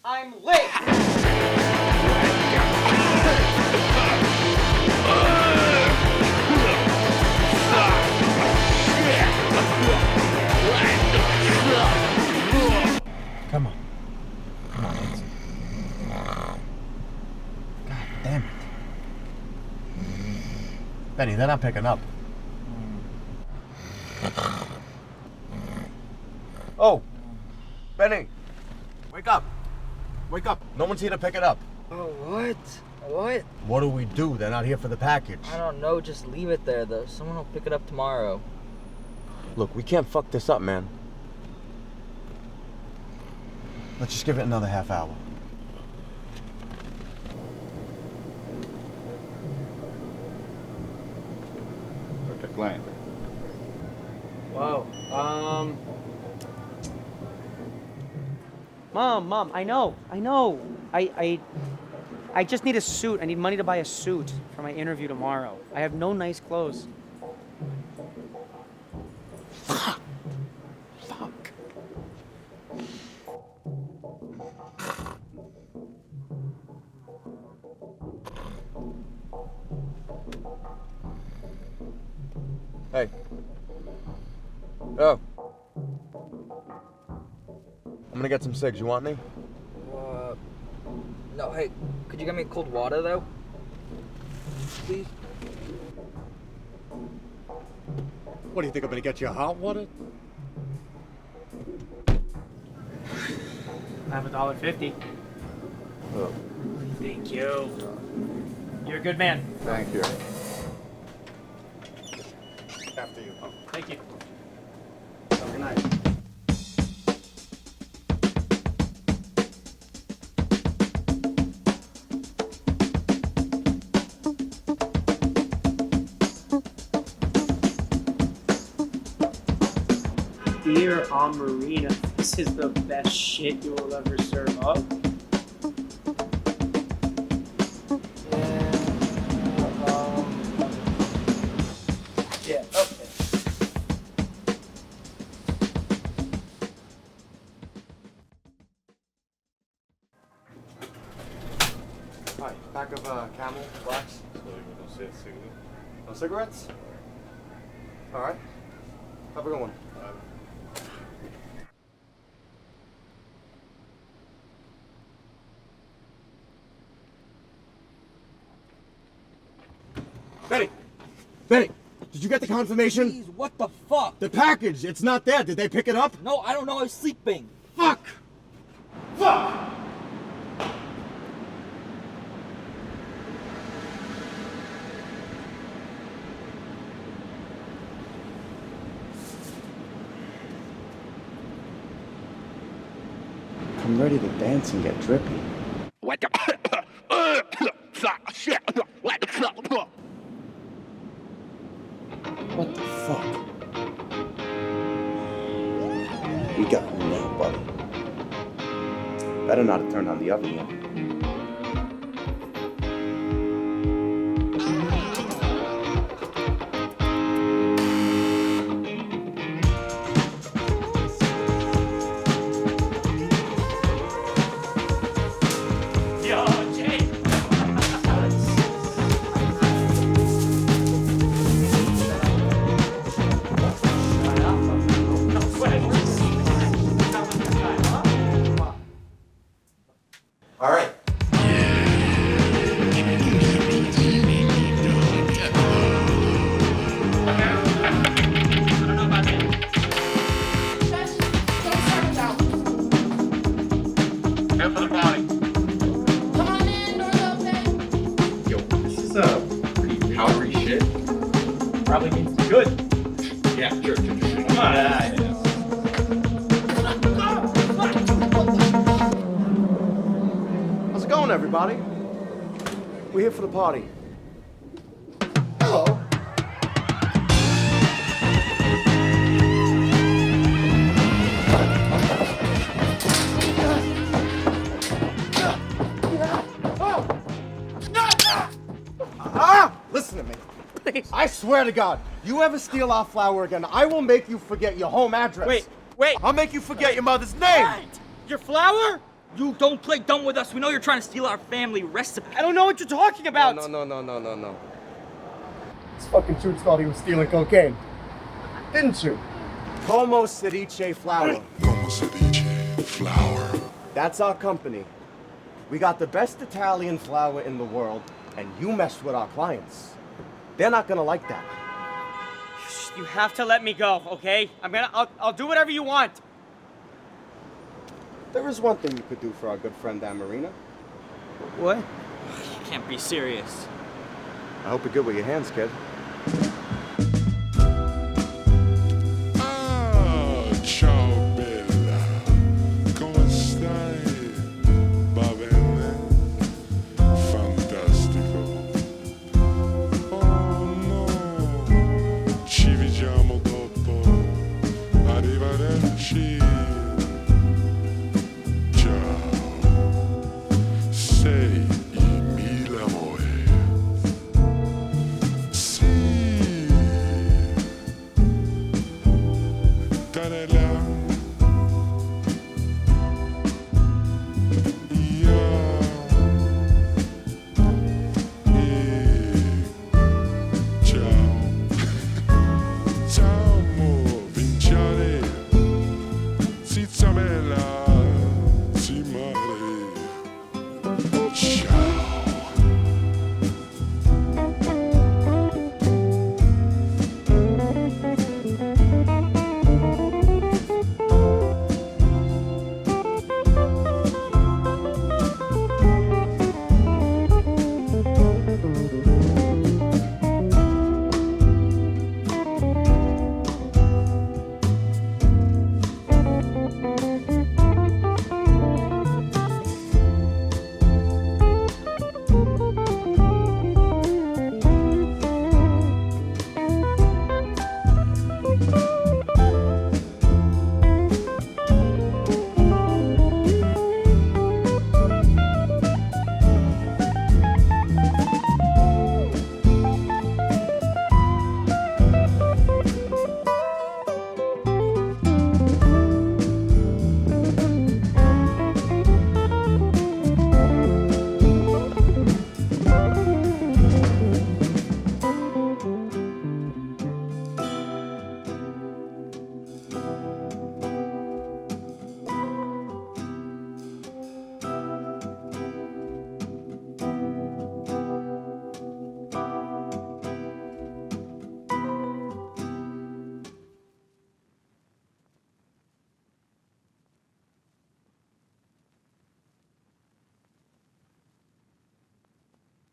I'm late! Come on. Come on, Nancy. God damn it. Benny, they're not picking up. Oh! Benny! Wake up! Wake up! No one's here to pick it up. Oh, what? What? What do we do? They're not here for the package. I don't know, just leave it there though. Someone will pick it up tomorrow. Look, we can't fuck this up, man. Let's just give it another half hour. Dr. Klein. Wow. Mom, I know. I just need a suit. I need money to buy a suit for my interview tomorrow. I have no nice clothes. Fuck. Hey. Oh. I'm gonna get some cigs. You want any? No, hey, could you get me cold water though? Please? What do you think, I'm gonna get you hot water? I have $1.50. Oh. Thank you. You're a good man. Thank you. After you. Thank you. Have a good night. Dear Marina, this is the best shit you will ever serve up. Yeah, okay. Hi, pack of Camel Blacks. No cigarettes? All right. Have a good one. Benny, did you get the confirmation? Please, what the fuck? The package, it's not there. Did they pick it up? No, I don't know, I was sleeping. Fuck! Fuck! I'm ready to dance and get drippy. What the shit? What the fuck? What the fuck? We got him now, buddy. Better not have turned on the oven yet. All right. Yo, this is pretty powdery shit. Probably means good. Yeah, sure. Come on. How's it going, everybody? We're here for the party. Hello. Listen to me. Please. I swear to God, you ever steal our flour again, I will make you forget your home address. Wait. I'll make you forget your mother's name. What? Your flower? You don't play dumb with us. We know you're trying to steal our family recipe. I don't know what you're talking about. No. This fucking shoot thought he was stealing cocaine. Didn't you? Como Ceviche Flour. Como ceviche flour. That's our company. We got the best Italian flour in the world, and you messed with our clients. They're not gonna like that. You have to let me go, okay? I'll do whatever you want. There is one thing you could do for our good friend Amarina. What? You can't be serious. I hope you're good with your hands, kid.